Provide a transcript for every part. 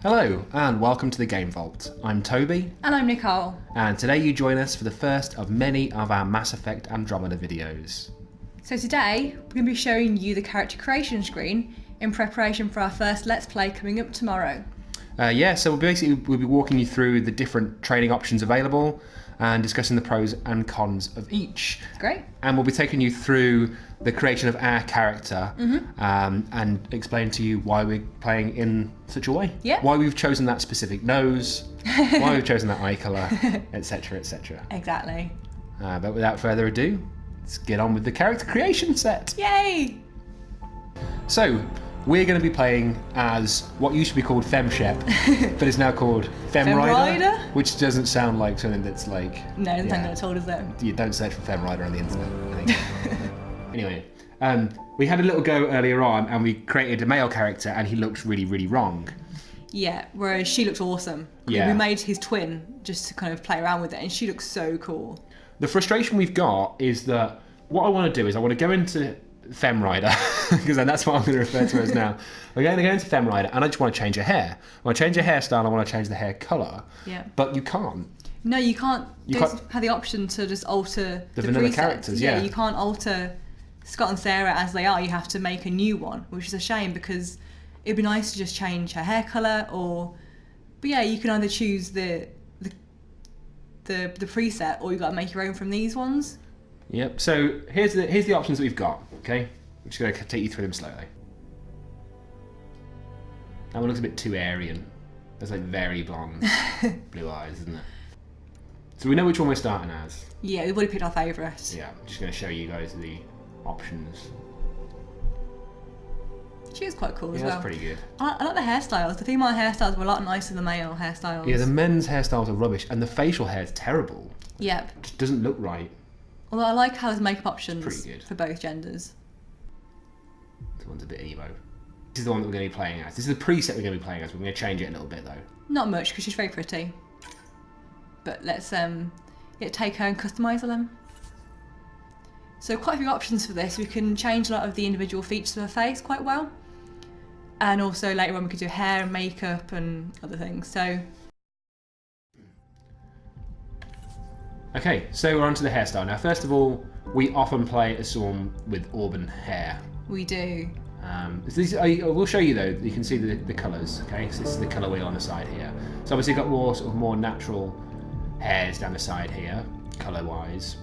Hello and welcome to the Game Vault. I'm Toby. And I'm Nicole. And today you join us for the first of many of our Mass Effect Andromeda videos. So today we're going to be showing you the character creation screen in preparation for our first Let's Play coming up tomorrow. So we'll be walking you through the different training options available and discussing the pros and cons of each. Great. And we'll be taking you through the creation of our character and explain to you why we're playing in such a way. Yeah. Why we've chosen that specific nose, why we've chosen that eye colour, etc, etc. Exactly. But without further ado, let's get on with the character creation set. Yay! So, we're going to be playing as what used to be called FemShep, but is now called FemRider, which doesn't sound like something that's like... No, it doesn't sound at all, does it? You don't search for FemRider on the internet, I think. Anyway, we had a little go earlier on and we created a male character and he looked really, really wrong. Yeah, whereas she looks awesome. Yeah. We made his twin just to kind of play around with it and she looks so cool. The frustration we've got is that what I want to do is I want to go into FemRider, because that's what I'm going to refer to as now. We're going to go into FemRider and I just want to change her hair. I want to change her hairstyle, I want to change the hair colour. Yeah. But you can't. No, you can't. You don't can't have the option to just alter the the vanilla presets. characters, yeah. You can't alter Scott and Sarah as they are. You have to make a new one, which is a shame because it'd be nice to just change her hair colour or... But yeah, you can either choose the preset or you've got to make your own from these ones. Yep, so here's the options that we've got, okay? I'm just going to take you through them slowly. That one looks a bit too Aryan. There's like very blonde, blue eyes, isn't it? So we know which one we're starting as. Yeah, we've already picked our favourite. Yeah, I'm just going to show you guys the options. She was quite cool as Yeah, well. that's pretty good. I like the hairstyles. The female hairstyles were a lot nicer than the male hairstyles. Yeah, the men's hairstyles are rubbish and the facial hair is terrible. Yep. It just doesn't look right. Although I like how there's makeup options pretty good. for both genders. This one's a bit emo. This is the one that we're going to be playing as. This is the preset we're going to be playing as. We're going to change it a little bit though. Not much because she's very pretty. But let's take her and customise her then. So quite a few options for this. We can change a lot of the individual features of her face quite well. And also later on we could do hair and makeup and other things. So okay, so we're on to the hairstyle. Now first of all, we often play as someone with auburn hair. we do. I will show you though, you can see the colours, okay? So this is the colour wheel on the side here. So obviously you've got more natural hairs down the side here, colour-wise.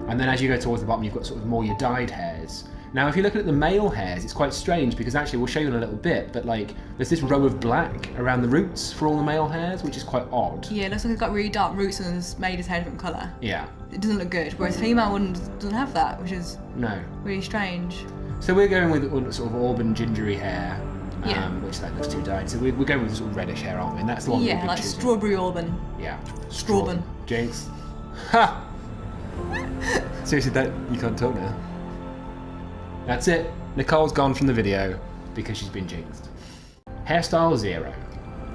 And then as you go towards the bottom, you've got sort of more your dyed hairs. Now if you're looking at the male hairs, it's quite strange because actually we'll show you in a little bit, but like there's this row of black around the roots for all the male hairs, which is quite odd. Yeah, it looks like it's got really dark roots and has made his hair a different colour. Yeah. It doesn't look good, whereas the female one doesn't have that, which is really strange. So we're going with sort of auburn gingery hair, Yeah. which that looks too dyed. So we're going with sort of reddish hair, aren't we? And that's the one we've Yeah, been like choosing. strawberry auburn. Yeah. Strawburn. Jinx. Ha! Seriously, you can't talk now. That's it. Nicole's gone from the video because she's been jinxed. Hairstyle 0.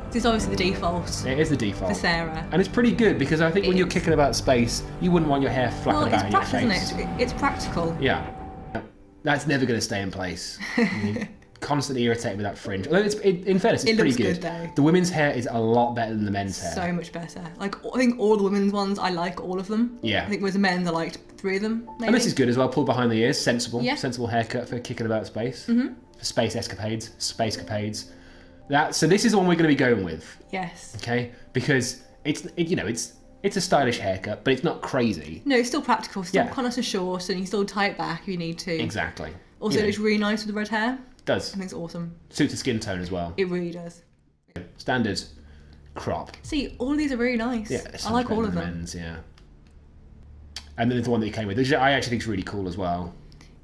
This is obviously the default It is the default. for Sarah. And it's pretty good because I think when you're kicking about space, you wouldn't want your hair flapping about in your face. It's practical, isn't it? It's practical. Yeah. That's never going to stay in place. You're constantly irritated with that fringe. Although in fairness, it's pretty looks good though. The women's hair is a lot better than the men's hair. So much better. Like, I think all the women's ones, I like all of them. Yeah. I think with the men's, I liked 3 of them, maybe. And this is good as well, pulled behind the ears, sensible. Yeah. Sensible haircut for kicking about space. For space escapades, space capades. So this is the one we're going to be going with. Yes. Okay? Because it's a stylish haircut, but it's not crazy. No, it's still practical. Still Yeah. kind of short, and you still tie it back if you need to. Exactly. Also, it looks really nice with the red hair. Does. I think it's awesome. Suits the skin tone as well. It really does. Standard crop. See, all of these are really nice. Yeah, I like all of them. Men's, yeah. And then there's the one that you came with, which I actually think is really cool as well.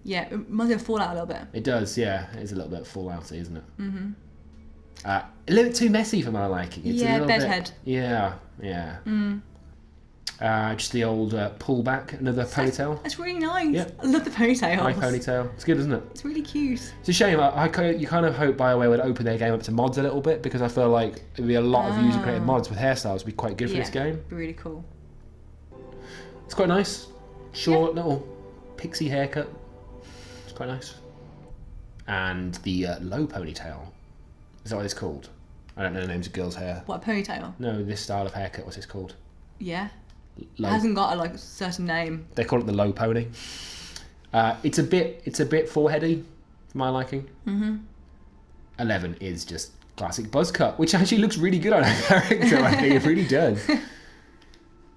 Yeah, it reminds me of Fallout a little bit. It does, yeah. It is a little bit Fallouty, isn't it? A little bit too messy for my liking. It's a Yeah, little bedhead. Bit, yeah. Just the old pullback, another ponytail. That's really nice. Yeah. I love the ponytails. High ponytail. It's good, isn't it? It's really cute. It's a shame. You kind of hope BioWare would open their game up to mods a little bit because I feel like there'd be a lot of user-created mods with hairstyles would be quite good for this game. Be really cool. It's quite nice. Short little pixie haircut. It's quite nice. And the low ponytail. Is that what it's called? I don't know the names of girls' hair. What, a ponytail? No, this style of haircut. What's this called? Yeah. Low. It hasn't got a like certain name. They call it the low pony. It's a bit foreheady for my liking. 11 is just classic buzz cut, which actually looks really good on a character. I think it really does.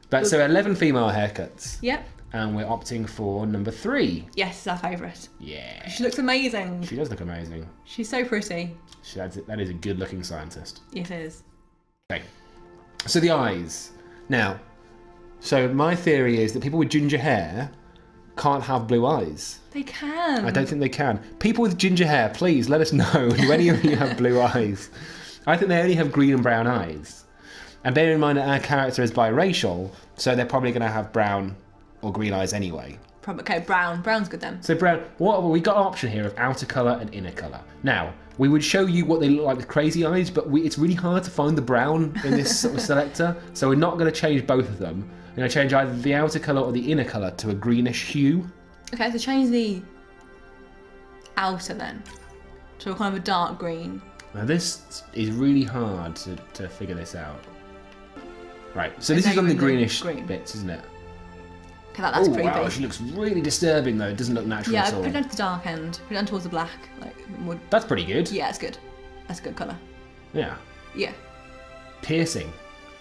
But so 11 female haircuts. Yep. And we're opting for number 3. Yes, it's our favourite. Yeah. She looks amazing. She does look amazing. She's so pretty. That is a good looking scientist. Yes, it is. Okay. So the eyes. Now, so my theory is that people with ginger hair can't have blue eyes. They can. I don't think they can. People with ginger hair, please let us know. Do any of you have blue eyes? I think they only have green and brown eyes. And bear in mind that our character is biracial, so they're probably going to have brown or green eyes anyway. Okay, brown. Brown's good then. So brown, we got an option here of outer colour and inner colour. Now, we would show you what they look like with crazy eyes, but it's really hard to find the brown in this sort of selector, so we're not going to change both of them. We're going to change either the outer colour or the inner colour to a greenish hue. Okay, so change the outer then to a kind of a dark green. Now this is really hard to figure this out. Right, so this is on the greenish bits, isn't it? Okay, that's creepy. Wow, she looks really disturbing though. It doesn't look natural at all. Yeah, put it down to the dark end. Put it down towards the black. More... That's pretty good. Yeah, it's good. That's a good colour. Yeah. Yeah. Piercing.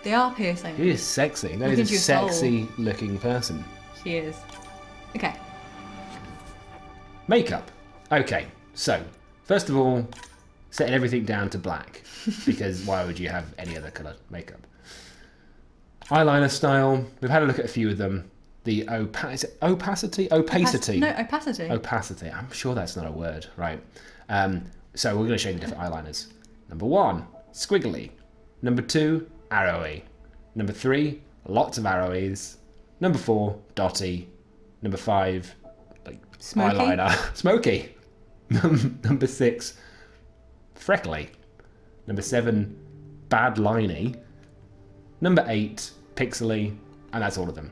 They are piercing. She is sexy. That is a sexy looking person. She is. Okay. Makeup. Okay, so first of all, setting everything down to black because why would you have any other colour makeup? Eyeliner style. We've had a look at a few of them. The opacity. No, opacity. Opacity. I'm sure that's not a word, right? So we're going to show you different eyeliners. Number 1, squiggly. Number 2, arrowy. Number 3, lots of arrowies. Number 4, dotty. Number 5, like Smoky. eyeliner. Smoky. Number 6, freckly. Number 7, bad liney. Number 8, pixely. And that's all of them.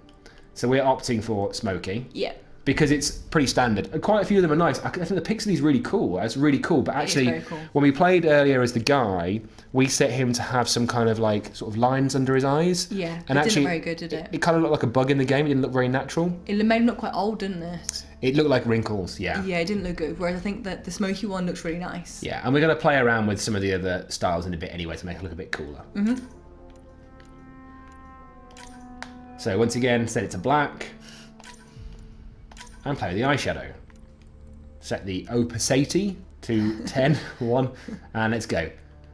So we're opting for smoky. Yeah. Because it's pretty standard. And quite a few of them are nice. I think the pixely's really cool. That's really cool. But actually, cool. When we played earlier as the guy, we set him to have some kind of like sort of lines under his eyes. Yeah. And it actually, didn't look very good, did it? It kind of looked like a bug in the game. It didn't look very natural. It made him look quite old, didn't it? It looked like wrinkles, yeah. Yeah, it didn't look good. Whereas I think that the smoky one looks really nice. Yeah, and we're going to play around with some of the other styles in a bit anyway to make it look a bit cooler. Mm-hmm. So once again, set it to black. And play with the eyeshadow. Set the opacity to 10, 1, and let's go.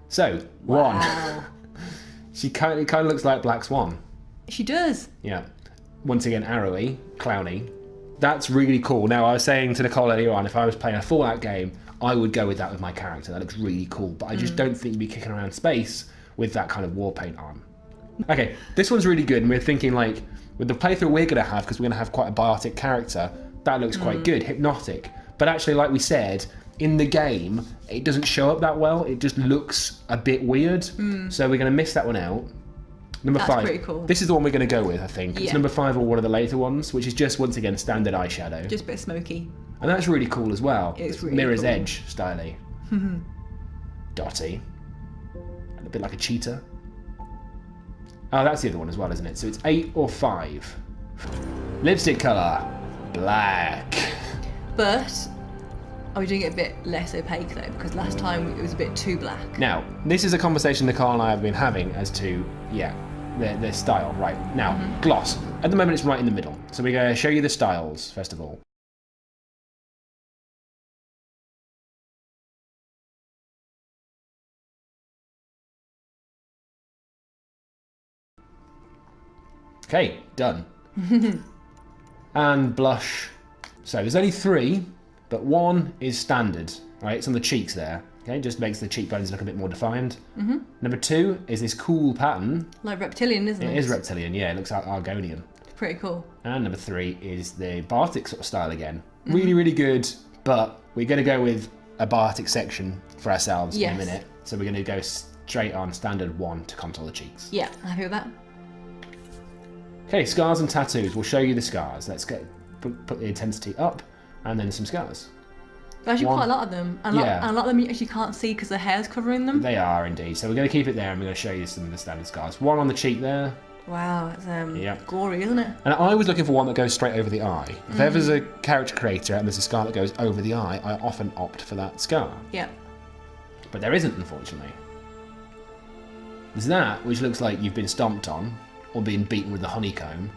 So, Wow. 1. It kind of looks like Black Swan. She does. Yeah. Once again, arrowy, clowny. That's really cool. Now, I was saying to Nicole earlier on, if I was playing a Fallout game, I would go with that with my character. That looks really cool. But I just don't think you'd be kicking around space with that kind of war paint on. Okay, this one's really good, and we're thinking like, with the playthrough we're going to have, because we're going to have quite a biotic character, that looks quite good, hypnotic. But actually, like we said, in the game, it doesn't show up that well. It just looks a bit weird. So we're going to miss that one out. Number 5. Pretty cool. This is the one we're going to go with, I think. Yeah. It's number 5 or one of the later ones, which is just, once again, standard eyeshadow. Just a bit smoky. And that's really cool as well. It's really Mirror's cool. Edge styly. Dotty. And a bit like a cheetah. Oh, that's the other one as well, isn't it? So it's 8 or 5. Lipstick colour. Black. But are we doing it a bit less opaque though? Because last time it was a bit too black. Now, this is a conversation Nicole and I have been having as to, their style. Right, now, gloss. At the moment it's right in the middle. So we're going to show you the styles, first of all. Okay, done. And blush. So there's only 3, but 1 is standard, right? It's on the cheeks there. Okay, just makes the cheekbones look a bit more defined. Number 2 is this cool pattern. Like reptilian, isn't it? It is reptilian, yeah. It looks like Argonian. Pretty cool. And number 3 is the Bartic sort of style again. Really, really good, but we're going to go with a Bartic section for ourselves in a minute. So we're going to go straight on standard 1 to contour the cheeks. Yeah, happy with that. Okay, scars and tattoos. We'll show you the scars. Let's put the intensity up, and then some scars. There's actually quite a lot of them. And Yeah. a lot of them you actually can't see because their hair's covering them. They are indeed. So we're going to keep it there, and we're going to show you some of the standard scars. One on the cheek there. Wow, it's Yep. gory, isn't it? And I was looking for one that goes straight over the eye. If ever there's a character creator and there's a scar that goes over the eye, I often opt for that scar. Yeah. But there isn't, unfortunately. There's that, which looks like you've been stomped on, or been beaten with the honeycomb.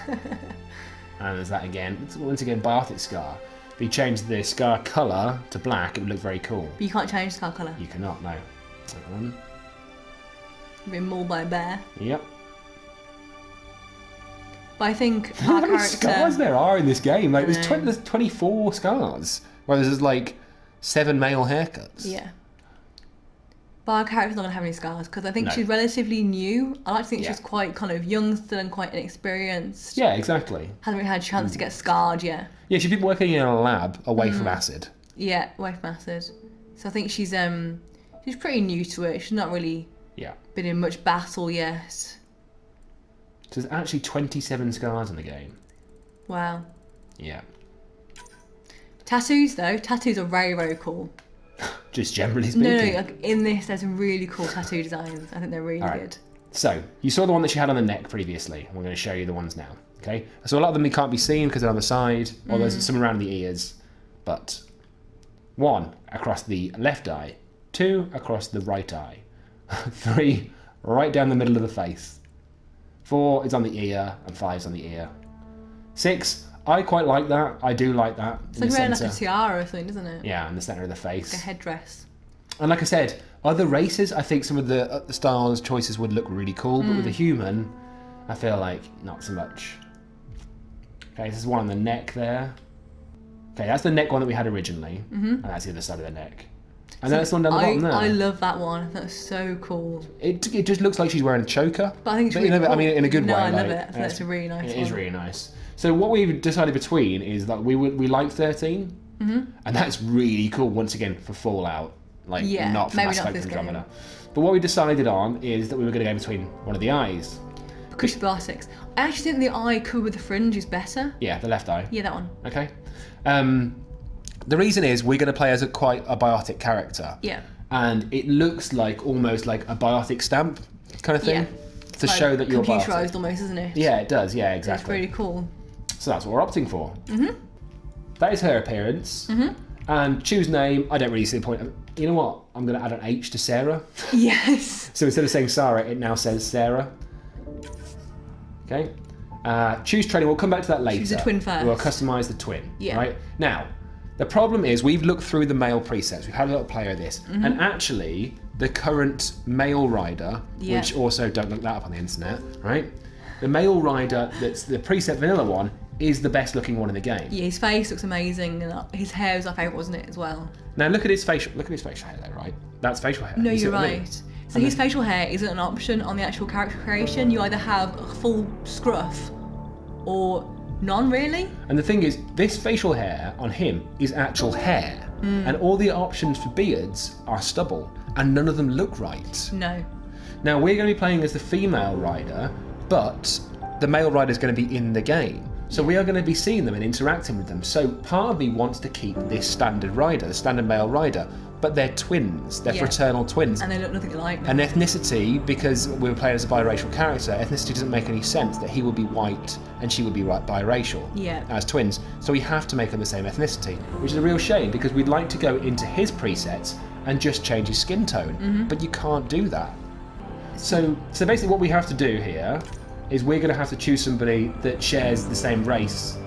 And there's that again. It's once again Biotic scar. If you change the scar colour to black, it would look very cool. But you can't change the scar colour. You cannot, no. That one. You've been mauled by a bear. Yep. But I think How our many character... scars there are in this game? Like, I know. there's 24 scars. Whereas there's like 7 male haircuts. Yeah. But our character's not going to have any scars because I think No. she's relatively new. I like to think Yeah. she's quite kind of young still and quite inexperienced. Yeah, exactly. Hasn't really had a chance to get scarred yet. Yeah, she's been working in a lab away from acid. Yeah, away from acid. So I think she's pretty new to it. She's not really Yeah. been in much battle yet. So there's actually 27 scars in the game. Wow. Yeah. Tattoos though, tattoos are very, very cool. Just generally speaking. No, like in this there's some really cool tattoo designs. I think they're really Alright. good. So, you saw the one that she had on the neck previously. We're going to show you the ones now. Okay? So a lot of them you can't be seen because they're on the side, or there's some around the ears. But 1 across the left eye, 2 across the right eye, 3 right down the middle of the face, 4 is on the ear, and 5 is on the ear. 6, I quite like that. I do like that. It's like wearing like a tiara or something, isn't it? Yeah, in the centre of the face. Like a headdress. And like I said, other races, I think some of the styles choices would look really cool, but with a human, I feel like not so much. Okay, this is one on the neck there. Okay, that's the neck one that we had originally, and that's the other side of the neck. And then that's the one down the bottom there. I love that one. That's so cool. It just looks like she's wearing a choker. But I think it's But, really I cool. mean, in a good No, way. I love like, it. I think that's a really nice It one. is really nice. So what we've decided between is that we like 13, and that's really cool. Once again for Fallout, like Yeah, not for maybe Mass not Effect this Andromeda. But what we decided on is that we were going to go between one of the eyes. Because she's Biotics. I actually think the eye covered with the fringe is better. Yeah, the left eye. Yeah, that one. Okay. The reason is we're going to play as quite a biotic character. Yeah. And it looks like almost like a biotic stamp kind of thing Yeah. to Like show that you're biotic. computerized almost, isn't it? Yeah, it does. Yeah, It's exactly. pretty cool. So that's what we're opting for. That is her appearance. And choose name. I don't really see the point of. You know what? I'm going to add an H to Sarah. Yes. So instead of saying Sarah, it now says Sarah. Okay. Choose training. We'll come back to that later. Choose the twin first. We'll customize the twin. Yeah. Right. Now, the problem is we've looked through the male presets. We've had a little play of this, and actually, the current male rider, Yeah. which also don't look that up on the internet, right? The male rider that's the preset vanilla one is the best looking one in the game. Yeah, his face looks amazing, and his hair was our favourite, wasn't it, as well? Now look at his facial. Look at his facial hair, though, right? That's facial hair. No, You see you're what I mean? right. So his facial hair isn't an option on the actual character creation. You either have a full scruff or none, really. And the thing is, this facial hair on him is actual hair, and all the options for beards are stubble, and none of them look right. No. Now we're going to be playing as the female rider, but the male rider is going to be in the game. So we are going to be seeing them and interacting with them. So part of me wants to keep this standard rider, the standard male rider, but they're twins, they're Yeah. fraternal twins. And they look nothing alike. And ethnicity, because we were playing as a biracial character, ethnicity doesn't make any sense that he would be white and she would be biracial Yeah. as twins. So we have to make them the same ethnicity, which is a real shame because we'd like to go into his presets and just change his skin tone, but you can't do that. So basically what we have to do here is we're going to have to choose somebody that shares the same race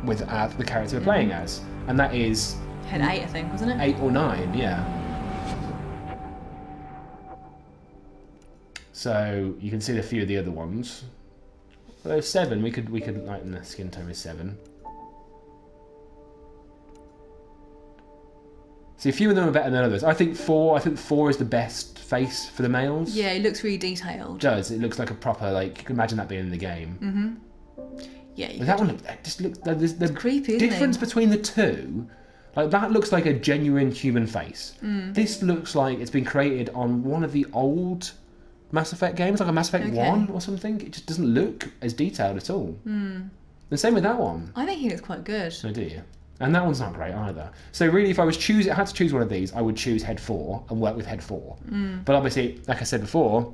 with the character we're playing as, and that is Head 8, I think, wasn't it? 8 or 9, yeah. So you can see a few of the other ones. Well, there's 7. We could lighten the skin tone with 7. See, a few of them are better than others. I think 4 is the best face for the males. Yeah, it looks really detailed. It does. It looks like a proper, like, you can imagine that being in the game. Yeah, you But that one, that just looks. There's the creepy, isn't it? difference between the two. Like that looks like a genuine human face. This looks like it's been created on one of the old Mass Effect games, like a Mass Effect 1 or something. It just doesn't look as detailed at all. The same with that one. I think he looks quite good. So do you? And that one's not great either. So really, if I had to choose one of these, I would choose head 4 and work with head 4. But obviously, like I said before,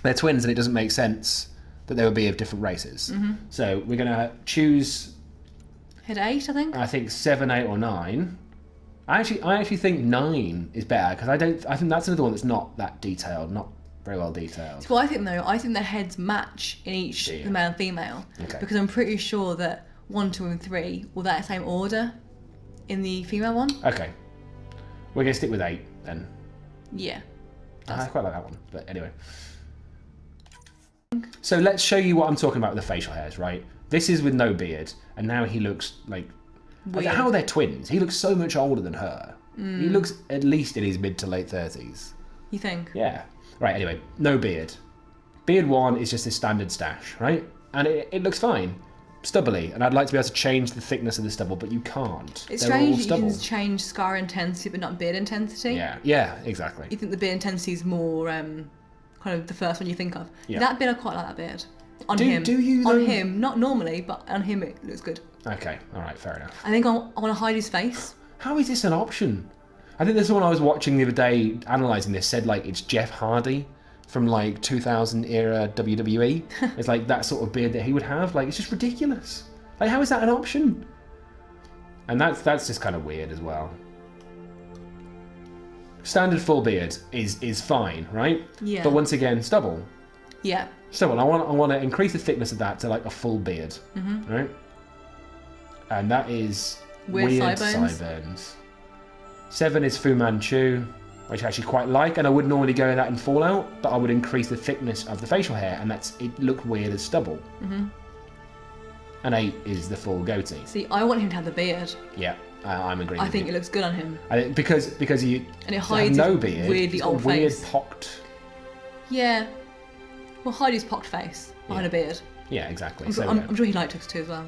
they're twins and it doesn't make sense that they would be of different races. So we're going to choose... Head 8, I think. I think 7, 8 or 9. I actually think 9 is better because I think that's another one that's not that detailed, not very well detailed. So what I think though, I think the heads match in each, the male and female. Okay. Because I'm pretty sure that 1, 2 and 3 were that same order in the female one. Okay. We're going to stick with 8 then. Yeah. I quite like that one, but anyway. So let's show you what I'm talking about with the facial hairs, right? This is with no beard, and now he looks like... Weird. How are they twins? He looks so much older than her. He looks at least in his mid to late 30s. You think? Yeah. Right, anyway, no beard. Beard 1 is just a standard stash, right? And it looks fine. Stubbly, and I'd like to be able to change the thickness of the stubble, but you can't. It's They're all strange that you stubble. can change scar intensity but not beard intensity. Yeah, exactly. You think the beard intensity is more kind of the first one you think of. Yeah. That beard, I quite like that beard. On Do him. you, On though? him, not normally, but on him it looks good. Okay, alright, fair enough. I think I want to hide his face. How is this an option? I think there's someone I was watching the other day analysing this said like it's Jeff Hardy from like 2000 era WWE. It's like that sort of beard that he would have. Like it's just ridiculous. Like how is that an option? And that's just kind of weird as well. Standard full beard is fine, right? Yeah. But once again, stubble. Yeah. Stubble. I want to increase the thickness of that to like a full beard, right? And that is Weird sideburns. 7 is Fu Manchu, which I actually quite like, and I would normally go with that in Fallout, but I would increase the thickness of the facial hair, and it looked weird as stubble. And 8 is the full goatee. See, I want him to have the beard. Yeah, I'm agreeing. I with think you. it looks good on him. I think because you And it have hides no his beard, weirdly it's got a old weird face. pocked. Yeah. Well, hide his pocked face behind a beard. Yeah, exactly. I'm, So I'm sure he liked us too as well.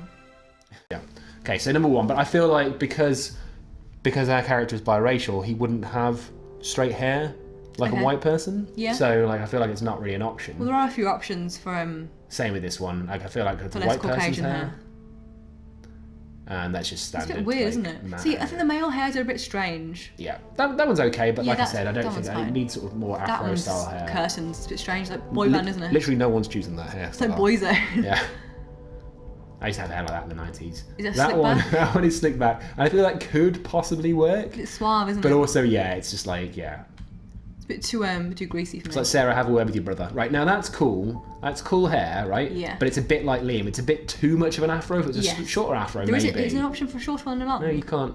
yeah. Okay, so number 1, but I feel like because our character is biracial, he wouldn't have straight hair like a white person. Yeah. So like I feel like it's not really an option. Well, there are a few options for Same with this one. Like I feel like it's for a less white person's Caucasian hair. hair. And that's just It's standard. a bit weird, like, isn't it? man See, I hair. think the male hairs are a bit strange. Yeah, that one's okay, but Yeah, like I that's- said, I don't that think one's it fine. needs sort of more That Afro one's style hair. curtains. It's a bit strange, like boy band, isn't it? Literally, no one's choosing that hair. It's like boyzone. Yeah. I used to have hair like that in the 90s. Is it that slick one, back? that one is slick back. And I feel like could possibly work. It's suave, isn't But it? also, yeah, it's just like, yeah. It's a bit too greasy for me. It's like, Sarah, have a word with your brother. Right, now that's cool. That's cool hair, right? Yeah. But it's a bit like Liam. It's a bit too much of an afro. If it's a Yes. shorter afro, There is maybe. it, is an option for a short one or not? No, you can't.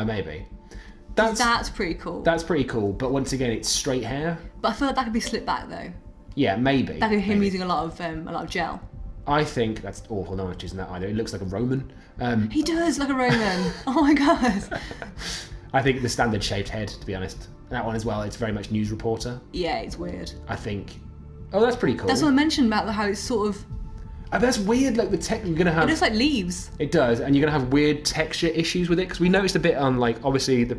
Maybe. That's pretty cool. That's pretty cool, but once again, it's straight hair. But I feel like that could be slipped back though. Yeah, maybe. That could be him maybe. using a lot of gel. I think that's awful. No one's choosing that either. It looks like a Roman. He does look a Roman. Oh my god. I think the standard shaped head, to be honest. That one as well. It's very much news reporter. Yeah, it's weird. I think. Oh, that's pretty cool. That's what I mentioned about how it's sort of. That's weird. Like the tech, you're gonna have. It looks like leaves. It does, and you're gonna have weird texture issues with it because we noticed a bit on like obviously the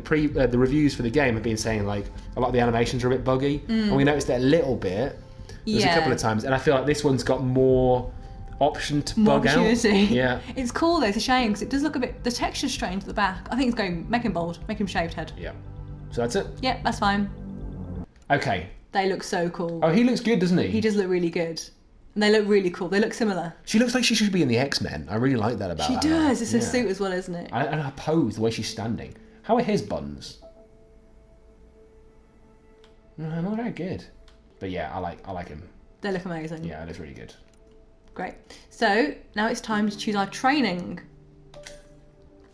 reviews for the game have been saying like a lot of the animations are a bit buggy, and we noticed it a little bit. There's a couple of times, and I feel like this one's got more option to More bug out. opportunity. Yeah. It's cool though. It's a shame because it does look a bit. The texture's strange at the back. I think it's going make him bold, make him shaved head. Yeah. So that's it. Yeah, that's fine. Okay. They look so cool. Oh, he looks good, doesn't he? He does look really good. And they look really cool. They look similar. She looks like she should be in the X-Men. I really like that about She her. does. It's Yeah. her suit as well, isn't it? And her pose, the way she's standing. How are his buns? Not very good. But yeah, I like him. They look amazing. Yeah, it is really good. Great. So now it's time to choose our training.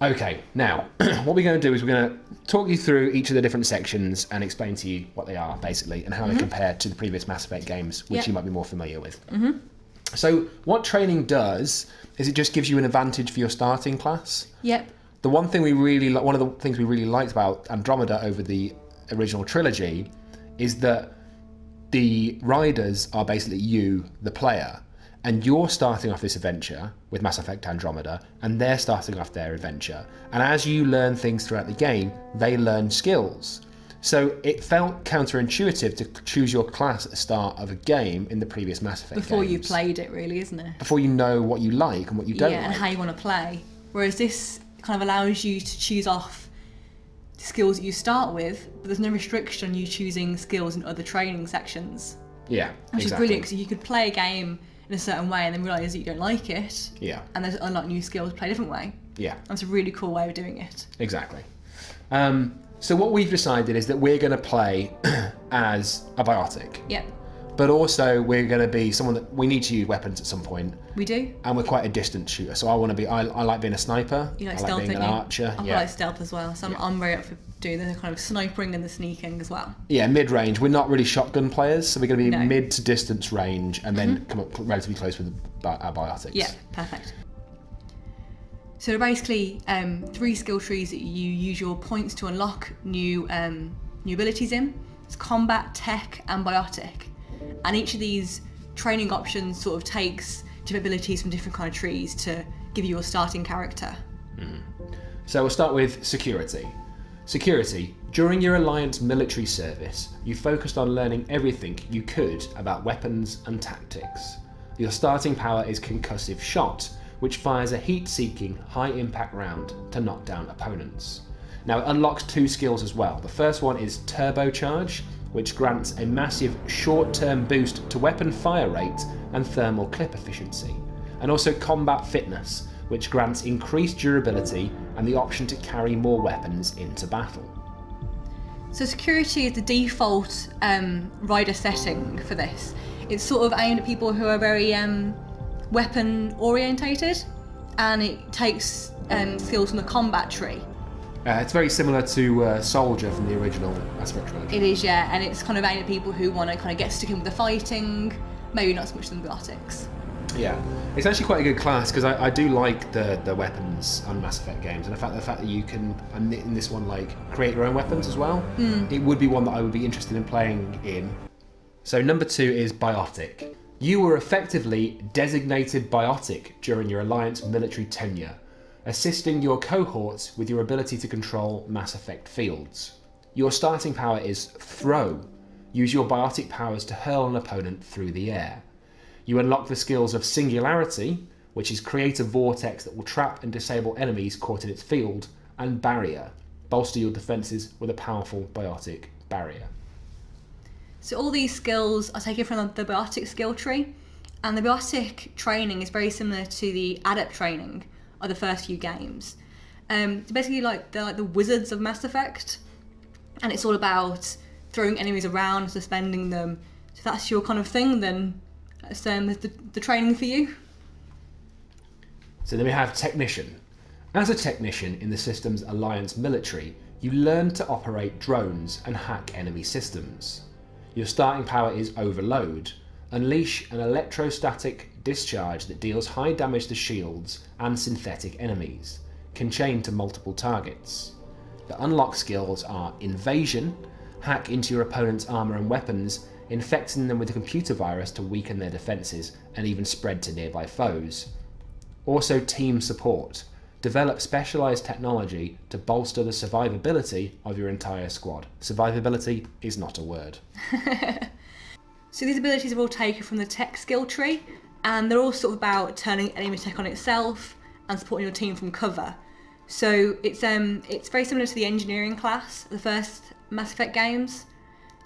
Okay, now what we're going to do is we're going to talk you through each of the different sections and explain to you what they are basically and how they compare to the previous Mass Effect games, which Yep. you might be more familiar with. So what training does is it just gives you an advantage for your starting class. Yep. The one thing one of the things we really liked about Andromeda over the original trilogy is that the riders are basically you, the player, and you're starting off this adventure with Mass Effect Andromeda, and they're starting off their adventure. And as you learn things throughout the game, they learn skills. So it felt counterintuitive to choose your class at the start of a game in the previous Mass Effect Before you games. played it, really, isn't it? Before you know what you like and what you don't Yeah, and like. how you want to play. Whereas this kind of allows you to choose off the skills that you start with, but there's no restriction on you choosing skills in other training sections. Yeah, which is brilliant, because you could play a game in a certain way and then realise that you don't like it. Yeah. And there's unlock new skills, play a different way. Yeah. That's a really cool way of doing it. Exactly. So what we've decided is that we're going to play as a biotic. Yeah. But also we're going to be someone that we need to use weapons at some point. We do. And we're quite a distant shooter. So I want to be, I like being a sniper. You like I stealth, like being an archer. I like stealth as well. So I'm very up for doing the kind of snipering and the sneaking as well. Yeah, mid-range. We're not really shotgun players, so we're going to be No. mid to distance range and then come up relatively close with our biotics. Yeah, perfect. So there are basically 3 skill trees that you use your points to unlock new abilities in. It's combat, tech, and biotic. And each of these training options sort of takes different abilities from different kind of trees to give you your starting character. So we'll start with security. Security. During your Alliance military service, you focused on learning everything you could about weapons and tactics. Your starting power is Concussive Shot, which fires a heat-seeking, high-impact round to knock down opponents. Now it unlocks 2 skills as well. The first one is Turbocharge, which grants a massive short-term boost to weapon fire rate and thermal clip efficiency, and also Combat Fitness, which grants increased durability and the option to carry more weapons into battle. So security is the default rider setting for this. It's sort of aimed at people who are very weapon orientated, and it takes skills from the combat tree. It's very similar to Soldier from the original Mass Effect trilogy. It is, yeah, and it's kind of aimed at people who want to kind of get stuck in with the fighting, maybe not so much the biotics. Yeah, it's actually quite a good class, because I do like the weapons on Mass Effect games, and the fact that you can, and in this one, like, create your own weapons as well. It would be one that I would be interested in playing in. So number 2 is Biotic. You were effectively designated Biotic during your Alliance military tenure, assisting your cohorts with your ability to control Mass Effect fields. Your starting power is Throw. Use your Biotic powers to hurl an opponent through the air. You unlock the skills of Singularity, which is create a vortex that will trap and disable enemies caught in its field, and Barrier. Bolster your defences with a powerful Biotic barrier. So all these skills are taken from the biotic skill tree, and the biotic training is very similar to the adept training of the first few games. It's basically they're like the wizards of Mass Effect, and it's all about throwing enemies around, suspending them. So if that's your kind of thing, then that's the training for you. So then we have Technician. As a technician in the system's Alliance military, you learn to operate drones and hack enemy systems. Your starting power is Overload. Unleash an electrostatic discharge that deals high damage to shields and synthetic enemies. Can chain to multiple targets. The unlocked skills are Invasion. Hack into your opponent's armour and weapons, infecting them with a computer virus to weaken their defences and even spread to nearby foes. Also Team Support. Develop specialised technology to bolster the survivability of your entire squad. Survivability is not a word. So these abilities are all taken from the tech skill tree, and they're all sort of about turning enemy tech on itself and supporting your team from cover. So it's very similar to the engineering class, the first Mass Effect games.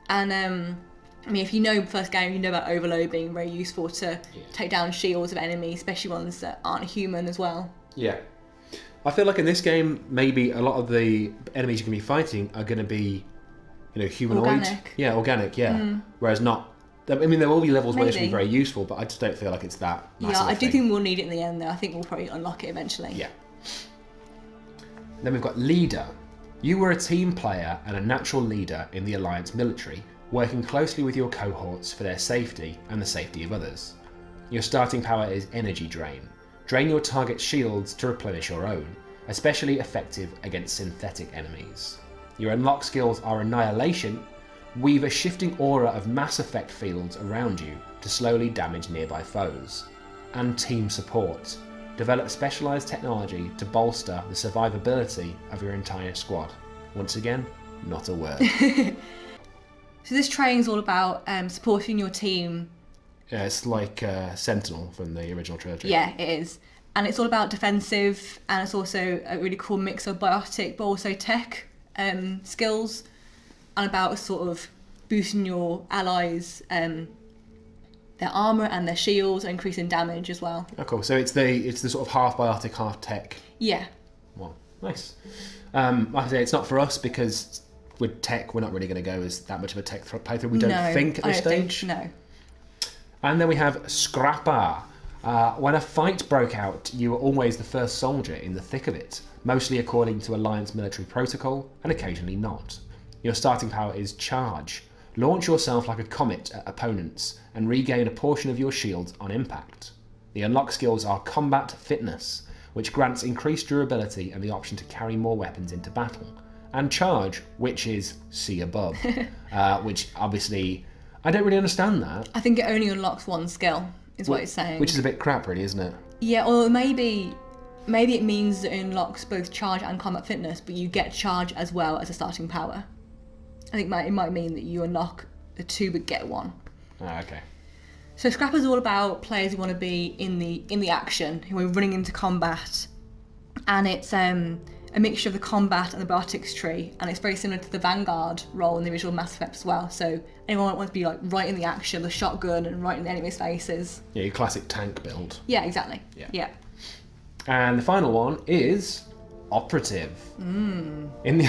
And I mean, if you know the first game, you know about Overload being very useful to take down shields of enemies, especially ones that aren't human as well. Yeah. I feel like in this game, maybe a lot of the enemies you're going to be fighting are going to be, humanoid. Organic. Yeah, organic, yeah. Whereas not... I mean, there will be levels where this will be Maybe. very useful, but I just don't feel like it's that massive Yeah, I do thing. think we'll need it in the end, though. I think we'll probably unlock it eventually. Yeah. Then we've got Leader. You were a team player and a natural leader in the Alliance military, working closely with your cohorts for their safety and the safety of others. Your starting power is Energy Drain. Drain your target's shields to replenish your own, especially effective against synthetic enemies. Your unlocked skills are Annihilation. Weave a shifting aura of Mass Effect fields around you to slowly damage nearby foes. And Team Support. Develop specialised technology to bolster the survivability of your entire squad. Once again, not a word. So this training is all about supporting your team. Yeah, it's like Sentinel from the original trilogy. Yeah, it is. And it's all about defensive, and it's also a really cool mix of biotic but also tech skills, and about sort of boosting your allies' their armor and their shields, and increasing damage as well. Oh, cool. So it's the sort of half biotic, half tech. Yeah. Well, nice. Like I say, it's not for us because with tech, we're not really going to go as that much of a tech playthrough. We don't think at this stage. No. And then we have Scrapper. When a fight broke out, you were always the first soldier in the thick of it, mostly according to Alliance military protocol, and occasionally not. Your starting power is Charge. Launch yourself like a comet at opponents, and regain a portion of your shield on impact. The unlock skills are Combat Fitness, which grants increased durability and the option to carry more weapons into battle, and Charge, which is See Above, which obviously, I don't really understand that. I think it only unlocks one skill, is what it's saying. Which is a bit crap, really, isn't it? Yeah, or maybe it means that it unlocks both Charge and Combat Fitness, but you get Charge as well as a starting power. I think it might mean that you unlock the two but get one. Oh, okay. So Scrapper's all about players who want to be in the action, who are running into combat, and it's a mixture of the combat and the biotics tree, and it's very similar to the Vanguard role in the original Mass Effect as well. So anyone wants to be like right in the action, the shotgun, and right in the enemy's faces. Yeah, your classic tank build. Yeah, exactly. Yeah. And the final one is Operative. In the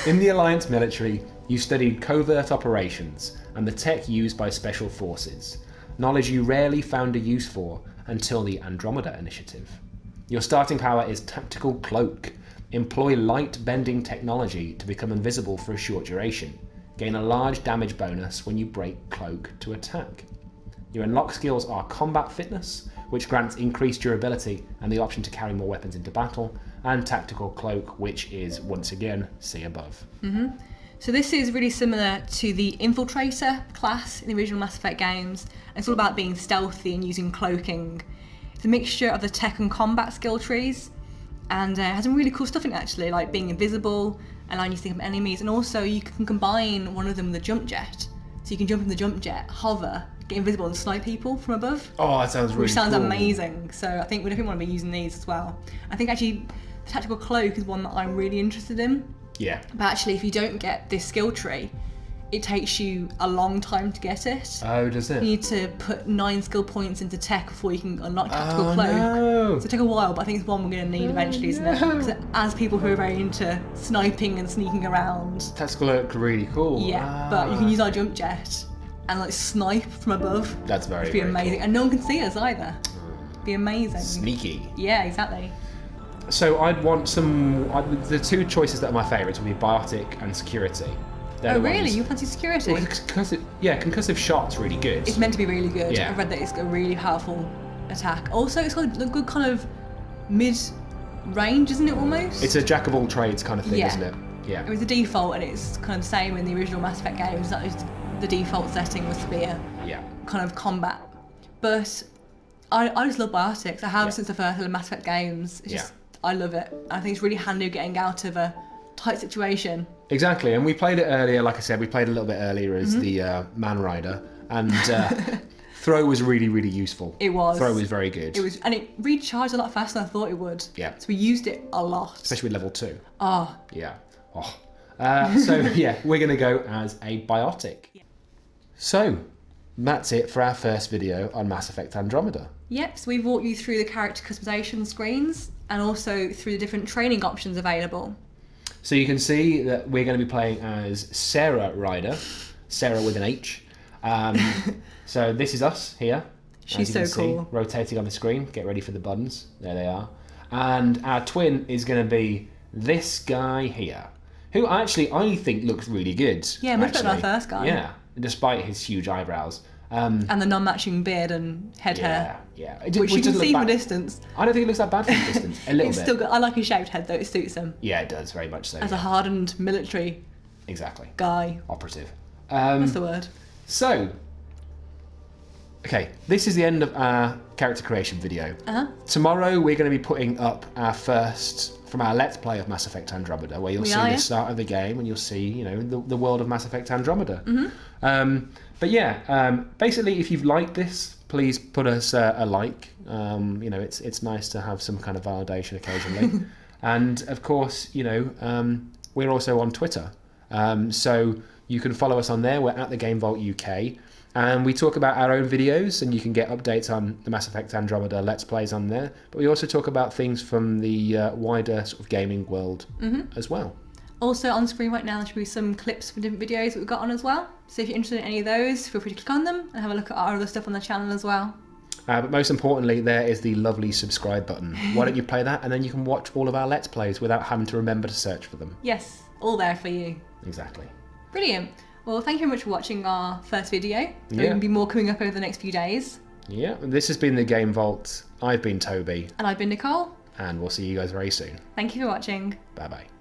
in the Alliance military, you studied covert operations and the tech used by special forces, knowledge you rarely found a use for until the Andromeda initiative. Your starting power is Tactical Cloak. Employ light bending technology to become invisible for a short duration. Gain a large damage bonus when you break cloak to attack. Your unlock skills are Combat Fitness, which grants increased durability and the option to carry more weapons into battle, and Tactical Cloak, which is, once again, See Above. So this is really similar to the Infiltrator class in the original Mass Effect games. It's all about being stealthy and using cloaking. It's a mixture of the tech and combat skill trees, and has some really cool stuff in it actually, like being invisible, allowing you to think of enemies, and also you can combine one of them with a jump jet. So you can jump in the jump jet, hover, get invisible and snipe people from above. Oh, that sounds really Which sounds cool. amazing. So I think we definitely want to be using these as well. I think actually the Tactical Cloak is one that I'm really interested in. Yeah. But actually if you don't get this skill tree, it takes you a long time to get it. Oh, does it? You need to put 9 skill points into tech before you can unlock Tactical Cloak. No. So it took a while, but I think it's one we're going to need eventually, isn't it? Because as people who are very into sniping and sneaking around. Tactical Cloak, really cool. Yeah, but you can use our jump jet and like snipe from above. That's very, It'd be very amazing. cool. And no one can see us either. Be amazing. Sneaky. Yeah, exactly. So I'd want the two choices that are my favourites would be Biotic and Security. They're Oh the really? ones- You fancy security? Well, concussive shot's really good. It's meant to be really good. Yeah. I've read that it's a really powerful attack. Also, it's got a good kind of mid-range, isn't it, almost? It's a jack of all trades kind of thing, Yeah. isn't it? Yeah. It was the default, and it's kind of the same in the original Mass Effect games. That was the default setting was to be a Yeah. kind of combat. But I just love biotics. I have since the first Mass Effect games. It's just, I love it. I think it's really handy getting out of a tight situation. Exactly, and we played it earlier. Like I said, we played a little bit earlier as the Man Rider, and throw was really, really useful. It was. Throw was very good. It was, and it recharged a lot faster than I thought it would. Yeah. So we used it a lot. Especially with level 2. Oh. Yeah. Oh. So yeah, we're gonna go as a Biotic. Yeah. So that's it for our first video on Mass Effect Andromeda. Yep, so we've walked you through the character customization screens and also through the different training options available. So you can see that we're going to be playing as Sarah Ryder, Sarah with an H. So this is us here. She's as you so can cool. see, rotating on the screen. Get ready for the buttons. There they are. And our twin is going to be this guy here, who actually I think looks really good. Yeah, much better than our first guy. Yeah, despite his huge eyebrows. And the non-matching beard and head hair. Yeah. Which you can doesn't see look from a bad. distance. I don't think it looks that bad from a distance. A little It's bit. still got, I like his shaved head though, it suits him. Yeah, it does, very much so. As a hardened military Exactly. guy. Operative. That's the word. So, okay, this is the end of our character creation video. Uh-huh. Tomorrow we're going to be putting up our first from our Let's Play of Mass Effect Andromeda, where you'll see the start of the game and you'll see, you know, the world of Mass Effect Andromeda. But yeah, basically, if you've liked this, please put us a like. You know, it's nice to have some kind of validation occasionally. And of course, you know, we're also on Twitter. So you can follow us on there. We're at the Game Vault UK. And we talk about our own videos, and you can get updates on the Mass Effect Andromeda Let's Plays on there. But we also talk about things from the wider sort of gaming world as well. Also on screen right now there should be some clips from different videos that we've got on as well. So if you're interested in any of those, feel free to click on them and have a look at our other stuff on the channel as well. But most importantly, there is the lovely subscribe button. Why don't you play that, and then you can watch all of our Let's Plays without having to remember to search for them. Yes, all there for you. Exactly. Brilliant. Well, thank you very much for watching our first video. There will be more coming up over the next few days. Yeah, this has been the Game Vault. I've been Toby. And I've been Nicole. And we'll see you guys very soon. Thank you for watching. Bye-bye.